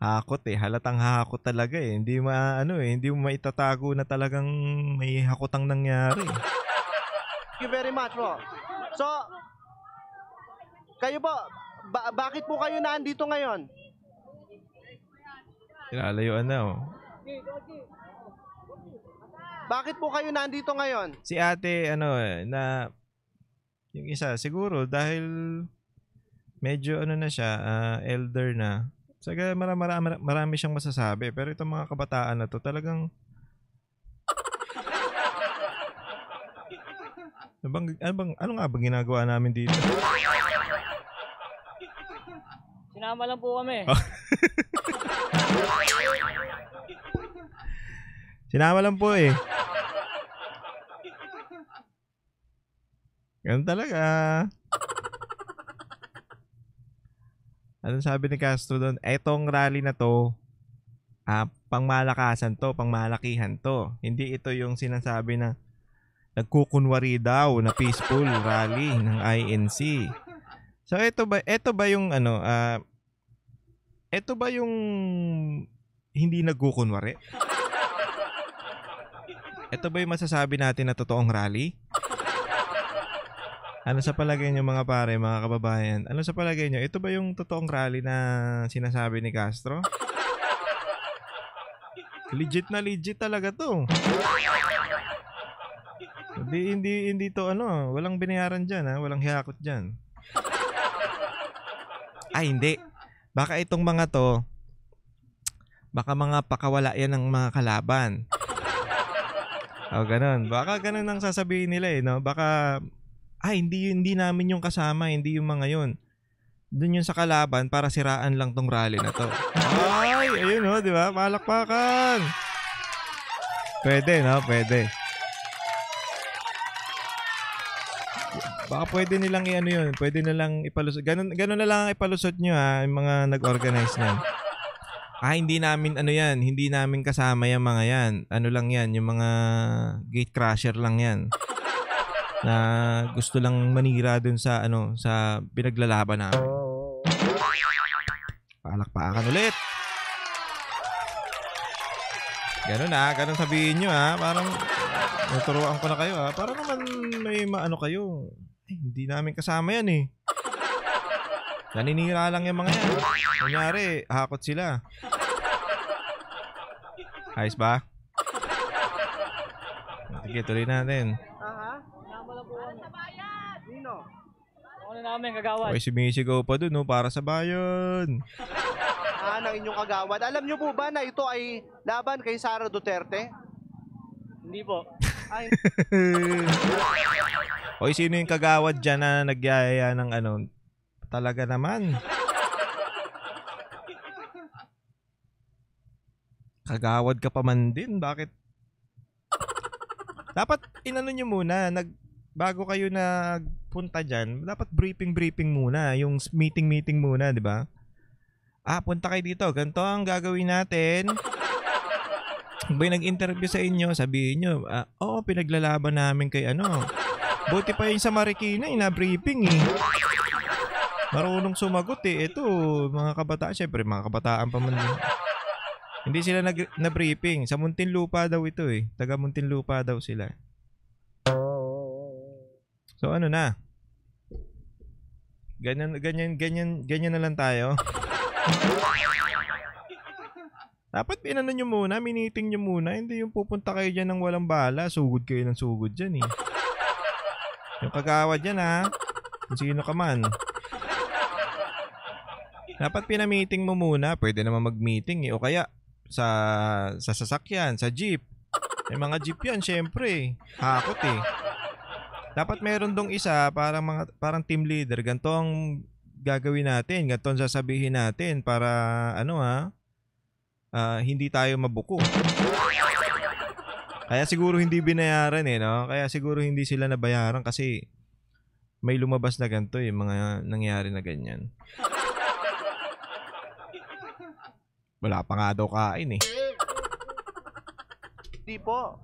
Hakot eh. Halatang hakot talaga eh. Hindi hindi mo maitatago na talagang may hakotang nangyari. Thank you very much po. So, kayo po, bakit po kayo nandito ngayon? Lalayuan na oh. Bakit po kayo nandito ngayon? Si ate, na yung isa, siguro dahil medyo na siya, elder na. Saga marami siyang masasabi. Pero itong mga kabataan na to talagang ano nga bang ginagawa namin dito? Sinama lang po kami. Sinama lang po eh. Ganun talaga. Anong sabi ni Castro doon? Etong rally na to, pangmalakasan to, pangmalakihan to. Hindi ito yung sinasabi na nagkukunwari daw na peaceful rally ng INC. So ito ba yung ito ba yung hindi nagkukunwari? Ito ba yung masasabi natin na totoong rally? Ano sa palagay nyo mga pare, mga kababayan? Ano sa palagay nyo? Ito ba yung totoong rally na sinasabi ni Castro? Legit na legit talaga to. Hindi to walang binayaran dyan ha, walang hiyakot dyan. Ay hindi. Baka itong mga to, baka mga pakawala yan ng mga kalaban. O ganun. Baka ganun ang sasabihin nila eh, no? Baka hindi namin yung kasama, hindi yung mga yun. Doon yung sa kalaban para siraan lang tong rally na to. Ay, ayun no, di ba? Palakpakan. Pwede, no? Pwede. Baka pwede nilang yun. Pwede nilang ipalusot. Ganun na lang ipalusot nyo ha, yung mga nag-organize niyan. Hindi namin yan. Hindi namin kasama yung mga yan. Ano lang yan, yung mga gate crusher lang yan. Na gusto lang manira dun sa sa pinaglalaban namin. Palakpakan ulit. Ganun sabihin nyo ha. Parang naturuan ko na kayo ha. Parang naman may kayo. Hindi namin kasama yan eh. Naninira lang yung mga yan. Kunyari, hakot sila. Ayos ba? Sige, tuloy natin. Nino? Ano namin, kagawad. Okay, sumisigaw pa dun, para sa bayan. Ng inyong kagawad. Alam nyo po ba na ito ay laban kay Sara Duterte? Hindi po. Ay, Okay, sino yung kagawad dyan na nagyayaya ng talaga naman. Kagawad ka pa man din, bakit? Dapat nyo muna, bago kayo nagpunta dyan, dapat briefing muna, yung meeting muna, di ba? Punta kayo dito, ganito ang gagawin natin. Kung ba yung nag-interview sa inyo, sabihin nyo, oo, pinaglalaban namin kay Buti pa yung sa Marikina, na-briefing eh. Marunong sumagot eh. Ito, mga kabataan. Siyempre, mga kabataan pa man din. Hindi sila na-briefing. Sa Muntinlupa daw ito eh. Taga Muntinlupa daw sila. So ano na? Ganyan na lang tayo. Dapat pinano nyo muna, miniting nyo muna. Hindi yung pupunta kayo dyan ng walang bala. Sugod kayo ng sugod dyan eh. Yung kagawad dyan ha. Kung sino ka man. Dapat pinamiting mo muna. Pwede naman mag-meeting eh. O kaya sa sasakyan, sa jeep. May mga jeep yan syempre. Hakot eh. Dapat meron dong isa parang team leader. Ganito ang gagawin natin. Ganito ang sasabihin natin para ano ha. Hindi tayo mabuko. Kaya siguro hindi binayaran eh, no? Kaya siguro hindi sila nabayaran kasi may lumabas na ganito yung mga nangyari na ganyan. Wala pa nga daw kain eh. Di po.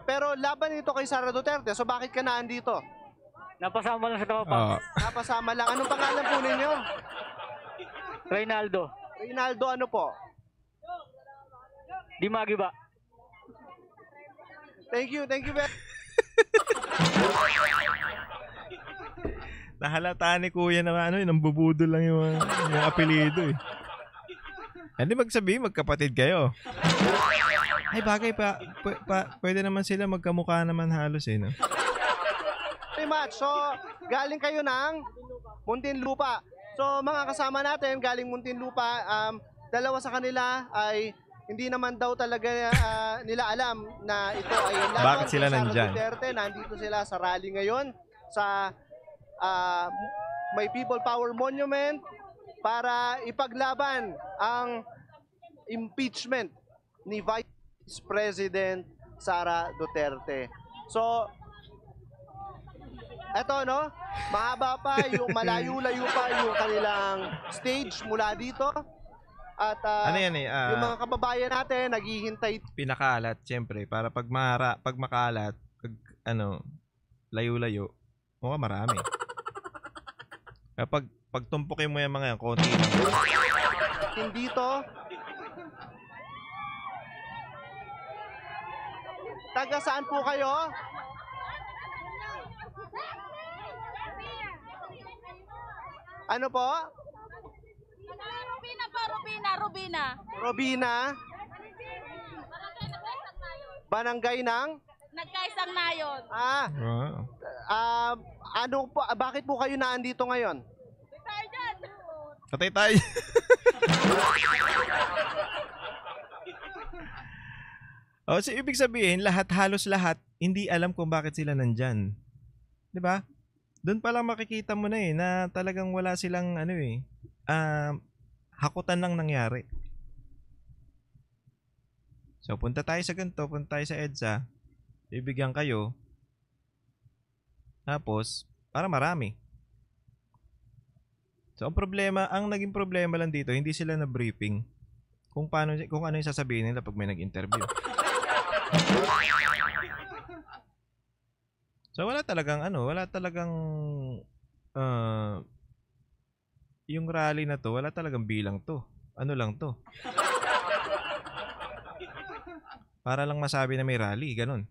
Pero laban ito kay Sara Duterte. So bakit ka na andito? Napasama lang sa tropa. Napasama lang. Anong pangalan po ninyo? Reynaldo. Reynaldo ano po? Di magiba. Thank you very Nahalata ni kuya na ano, nambubudol lang yung apelido eh. Hindi magsabi, magkapatid kayo. Ay bagay pa, pwede naman sila magkamukha naman halos eh, no? very much. So, galing kayo ng Muntinlupa. So, mga kasama natin, galing Muntinlupa, dalawa sa kanila ay hindi naman daw talaga nila alam na ito ay laban bakit sila kay Sara nandyan? Duterte. Nandito sila sa rally ngayon sa may People Power Monument para ipaglaban ang impeachment ni Vice President Sara Duterte. So, eto no, mahaba pa yung malayo-layo pa yung kanilang stage mula dito. At Ano yan eh? yung mga kababayan natin naghihintay. Pinakalat, syempre, para pag makalat, layo-layo, mukha marami. Kapag pagtumpukin mo yung mga yan, konti lang. Hindi to. Taga saan po kayo? Ano po? Rubina. Robina? Barangay ng? Nagkaisang nayon. Wow. Bakit po kayo naandito ngayon? Patay tayo. So ibig sabihin, halos lahat, hindi alam kung bakit sila nandyan. 'Di ba? Doon pa lang makikita mo na eh, na talagang wala silang hakutan lang nangyari. So punta tayo sa ganito, punta tayo sa EDSA, bibigyan kayo, tapos, para marami. So ang naging problema lang dito, hindi sila na briefing kung ano yung sasabihin nila pag may nag-interview. So wala talagang yung rally na to, wala talagang bilang to. Ano lang to? Para lang masabi na may rally, ganun.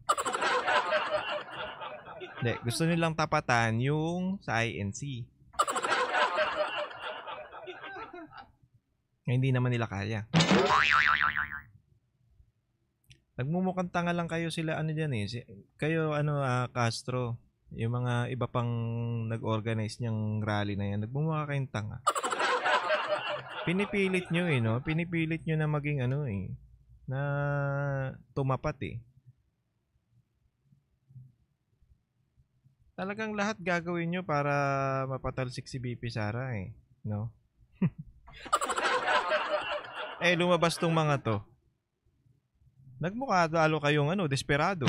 Hindi, gusto nilang tapatan yung sa INC. Hindi naman nila kaya. Nagmumukhang tanga lang kayo sila dyan eh. Kayo Castro, yung mga iba pang nag-organize niyang rally na yan, nagmumukha kayong tanga. Pinipilit nyo eh, no? Pinipilit nyo na maging na tumapat eh. Talagang lahat gagawin nyo para mapatalsik si BP Sara eh, no? Lumabas tong mga to. Nagmukha lalo kayong desperado.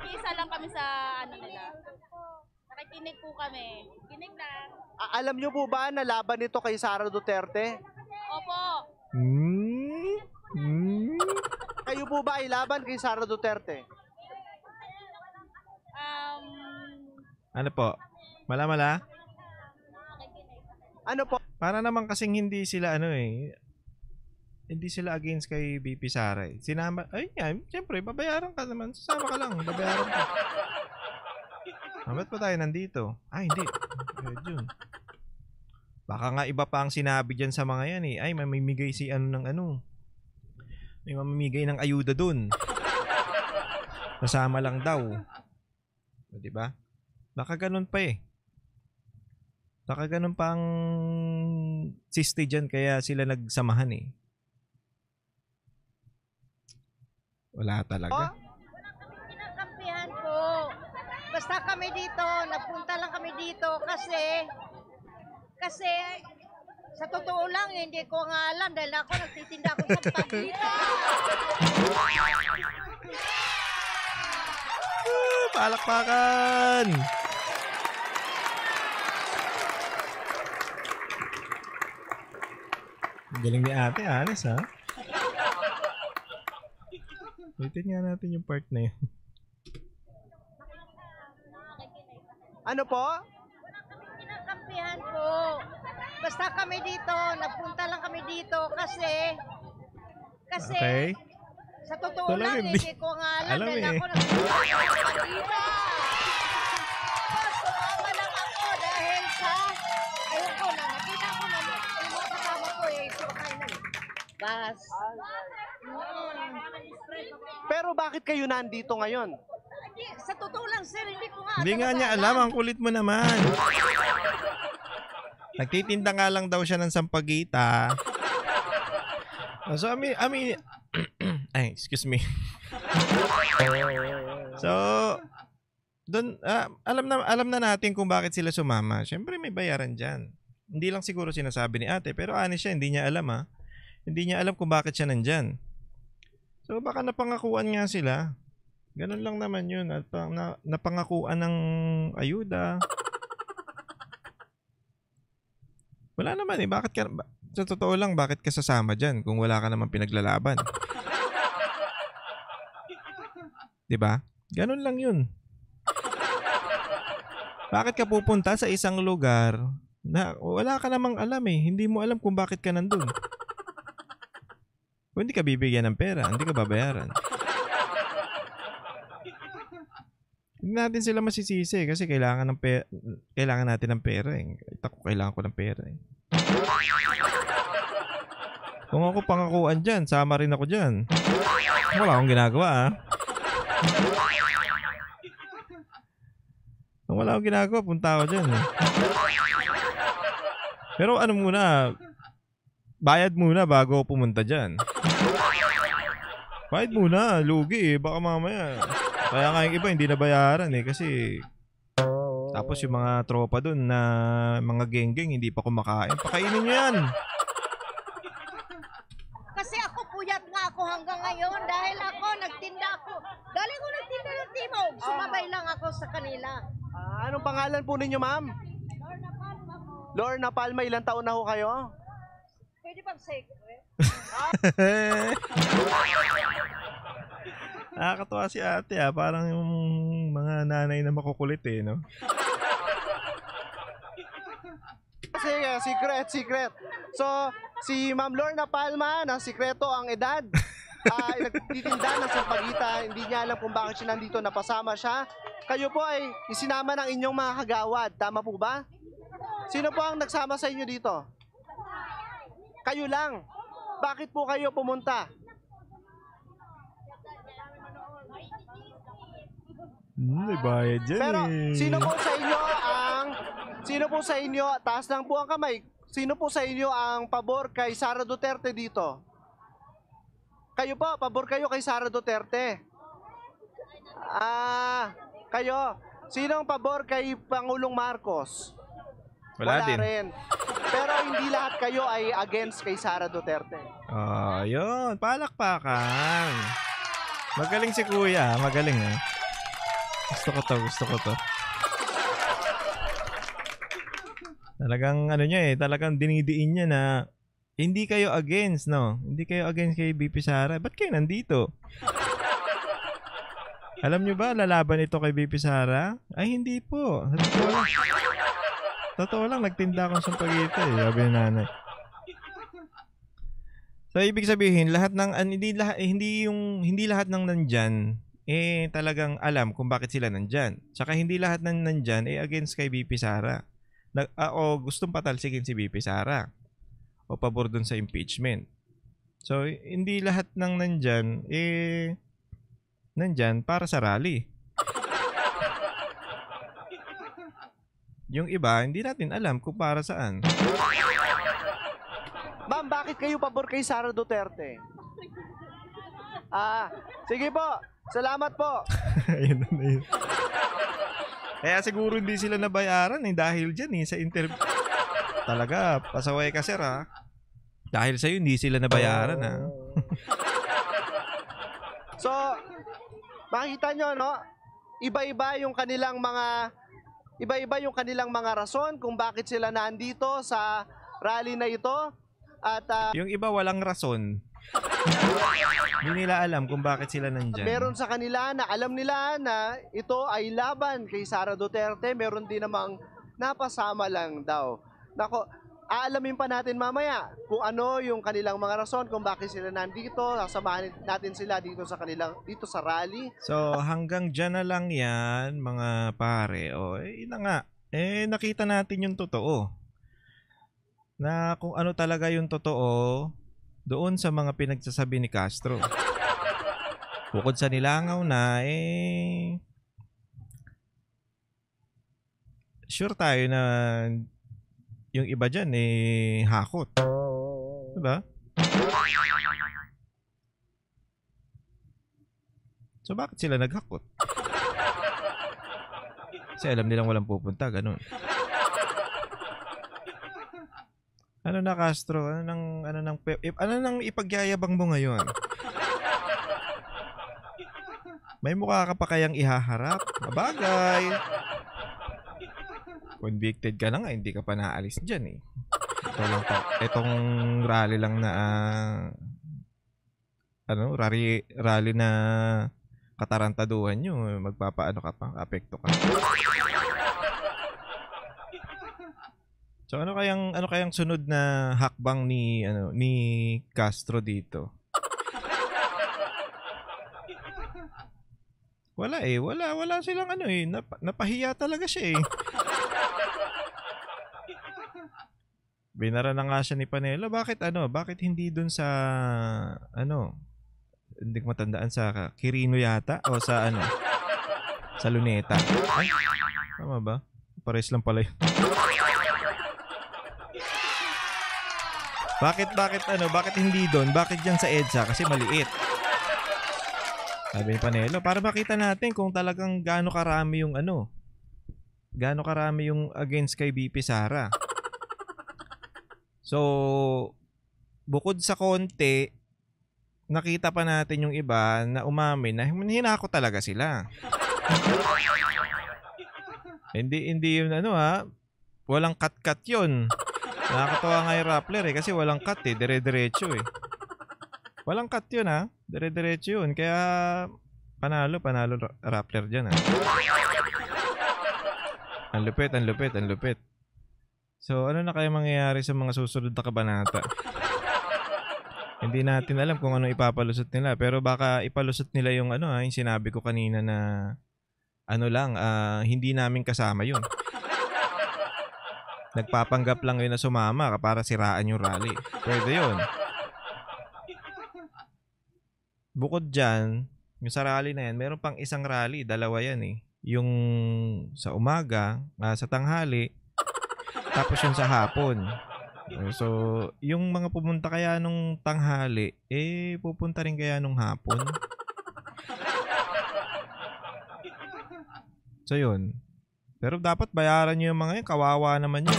Isa lang kami sa nila. Nakikinig po kami. Kinig lang. Alam nyo po ba na laban ito kay Sara Duterte? Opo. Kayo po ba ay laban kay Sara Duterte? Ano po? Mala-mala? Ano po? Para naman kasing hindi sila hindi sila against kay BP Sara eh. Sinama, siyempre, babayaran ka naman. Sasama ka lang, babayaran ka. Ba't pa tayo nandito? Hindi. Yun. Baka nga iba pa ang sinabi dyan sa mga yan eh. Ay, mamimigay si may mamimigay ng ayuda dun. Kasama lang daw. O, diba? Baka ganun pa eh. Baka ganun pa ang siste dyan kaya sila nagsamahan eh. Wala talaga. Wala kaming kinakampihan po. Basta kami dito, nagpunta lang kami dito kasi sa totoo lang, hindi ko nga alam dahil ako nagtitinda ako sa pagkita. Palakpakan! Galing ni ate, honest ha? Waitin nga natin yung part na yun. Ano po? Wala kaming kinakampihan po. Basta kami dito, nagpunta lang kami dito kasi Okay. sa totoo Ito lang, lang, hindi. hindi ko nga alam Alam dahil eh. ako nagtitinda ako sa pagkita. Tapos sumama lang ako dahil ayun ko na, nakita ko na yung mga kasama ko kumakain na bas. Pero bakit kayo nandito ngayon? Sa totoo lang, sir, hindi ko nga Hindi nga niya alam, ang kulit mo naman. Nagtitinda nga lang daw siya ng sampagita. So, excuse me. So, doon, alam na natin kung bakit sila sumama. Siyempre may bayaran dyan. Hindi lang siguro sinasabi ni ate, pero honest siya, hindi niya alam ha. Hindi niya alam kung bakit siya nandyan. So, baka napangakuan nga sila. Ganun lang naman yun. At napangakuan ng ayuda. Wala naman eh. Bakit ka, sa totoo lang, bakit ka sasama dyan kung wala ka naman pinaglalaban? Diba? Ganun lang yun. Bakit ka pupunta sa isang lugar na wala ka namang alam eh. Hindi mo alam kung bakit ka nandun. Kung hindi ka bibigyan ng pera, hindi ka babayaran. Hindi natin sila masisisi kasi kailangan natin ng pera eh. Kailangan ko ng pera eh. Kung ako pangakuan dyan, sama rin ako dyan. Wala akong ginagawa ah. Kung wala akong ginagawa, punta ako dyan eh. Pero ano muna, bayad muna bago ako pumunta dyan. Bayad muna, lugi eh. Baka mamaya. Kaya nga yung iba hindi nabayaran eh kasi tapos yung mga tropa dun na mga geng-geng hindi pa kumakain. Pakainin nyo yan. Kasi ako puyat nga ako hanggang ngayon dahil ako nagtinda ako. Galing ko nagtinda ng timog. Sumabay lang ako sa kanila. Anong pangalan po ninyo, ma'am? Lorna Palma, ilang taon na ho kayo? Pwede bang secret? Nakakatuwa si ate ah. Parang yung mga nanay na makukulit eh, no? Sige, secret. So, si Ma'am Lorna Palma, na sikreto ang edad, nagtitinda ng sampagita, hindi niya alam kung bakit siya nandito, napasama siya. Kayo po ay isinama ng inyong mga kagawad, tama po ba? Sino po ang nagsama sa inyo dito? Kayo lang. Bakit po kayo pumunta? May bayad dyan Pero eh. sino po sa inyo, taas lang po ang kamay, sino po sa inyo ang pabor kay Sara Duterte dito? Kayo po, pabor kayo kay Sara Duterte. Kayo, sino ang pabor kay Pangulong Marcos? Wala din. Rin. Pero hindi lahat kayo ay against kay Sara Duterte. Yun. Palakpakan. Magaling si kuya. Magaling eh. Gusto ko to. Talagang talagang dinidiin niya na hindi kayo against, no? Hindi kayo against kay BP Sara. Ba't kayo nandito? Alam nyo ba, lalaban ito kay BP Sara? Ay, hindi po. Totoo lang, nagtinda akong sampagita eh, sabi ni nanay. So, ibig sabihin, lahat ng, hindi lahat ng nandyan, talagang alam kung bakit sila nandyan. Tsaka hindi lahat ng nandyan, against kay BP Sara. O gustong patalsikin si BP Sara. O pabor dun sa impeachment. So, hindi lahat ng nandyan, nandyan para sa rally. Yung iba, hindi natin alam kung para saan. Ma'am, bakit kayo pabor kay Sara Duterte? Sige po. Salamat po. Ayun na yun. Kaya siguro hindi sila nabayaran dahil dyan sa interview. Talaga, pasaway ka sir ha. Dahil sa'yo hindi sila nabayaran ha. So, makikita nyo, no? Iba-iba yung kanilang mga rason kung bakit sila nandito sa rally na ito. At yung iba walang rason. Hindi nila alam kung bakit sila nandyan. meron sa kanila na alam nila na ito ay laban kay Sara Duterte. Meron din namang napasama lang daw. Nako, aalamin pa natin mamaya kung ano yung kanilang mga rason kung bakit sila nandito. Sasamahan natin sila dito sa rally. So hanggang dyan na lang yan mga pare. Na nga. Nakita natin yung totoo. Na kung ano talaga yung totoo doon sa mga pinagsasabi ni Castro. Bukod sa nilangaw na, sure tayo na yung iba dyan, hakot. Diba? So, bakit sila naghakot? Kasi alam nilang walang pupunta, ganun. Ano na Castro? Ano nang ipagyayabang mo ngayon? May mukha ka pa kayang ihaharap? Mabagay. Convicted ka na nga, hindi ka pa naalis dyan eh. Itong rally lang na rally na katarantaduhan nyo, magpapaano ka pa, apekto ka. So ano kayang sunod na hakbang ni Castro dito? Wala silang napahiya talaga siya eh. Binara na nga siya ni Panelo. Bakit hindi dun sa hindi ko matandaan, sa Quirino yata o sa sa Luneta. Ay, tama ba? Pares lang pala yun. Bakit hindi doon? Bakit diyan sa EDSA? Kasi maliit. Sabi ni Panelo, para makita natin kung talagang gaano karami yung against kay BP Sara. So, bukod sa konti, nakita pa natin yung iba na umamin na hinako talaga sila. Hindi yun walang cut-cut yun. Nakakatawa nga yung Rappler kasi walang cut dire-diretso eh. Walang cut yun dire-diretso yun. Kaya panalo Rappler dyan Ang lupit. So ano na kaya mangyayari sa mga susunod na kabanata? Hindi natin alam kung ano ipapalusot nila, pero baka ipalusot nila yung yung sinabi ko kanina na hindi namin kasama yun. Nagpapanggap lang yun na sumama para siraan yung rally. Pwede yun. Bukod dyan, yung sa rally na yan, meron pang isang rally, dalawa yan eh. Yung sa umaga, sa tanghali, tapos yung sa hapon. So, yung mga pumunta kaya nung tanghali, pupunta rin kaya nung hapon. So, yun. Pero dapat bayaran nyo yung mga yun. Kawawa naman yun.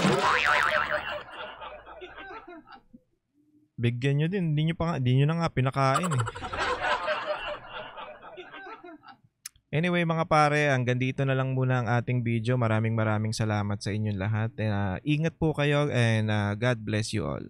Bigyan nyo din. Hindi nyo na nga pinakain eh. Anyway mga pare, hanggang dito na lang muna ang ating video. Maraming salamat sa inyong lahat. Ingat po kayo and God bless you all.